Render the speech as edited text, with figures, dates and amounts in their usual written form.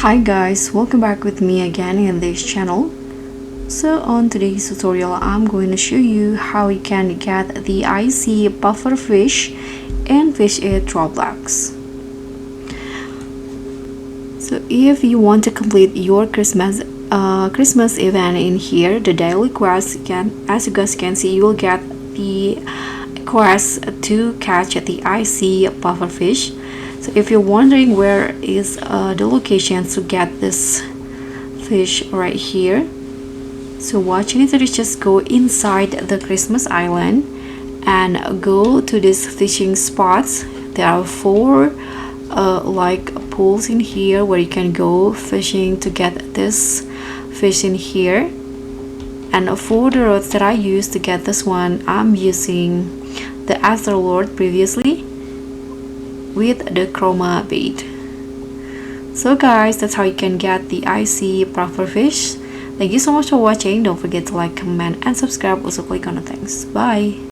Hi guys, welcome back with me again in this channel. So on today's tutorial I'm going to show you how you can get the icy puffer fish and fish it Roblox. So if you want to complete your Christmas event in here, the daily quest, as you guys can see, you will get the quest to catch the icy puffer fish. So if you're wondering where is the location to get this fish, right here. So what you need to do is just go inside the Christmas island and go to these fishing spots. There are four like pools in here where you can go fishing to get this fish in here. And for the rods that I used to get this one, I'm using the Azure Lord previously with the chroma bead. So guys, that's how you can get the icy puffer fish. Thank you so much for watching. Don't forget to like, comment and subscribe. Also click on the thanks. Bye.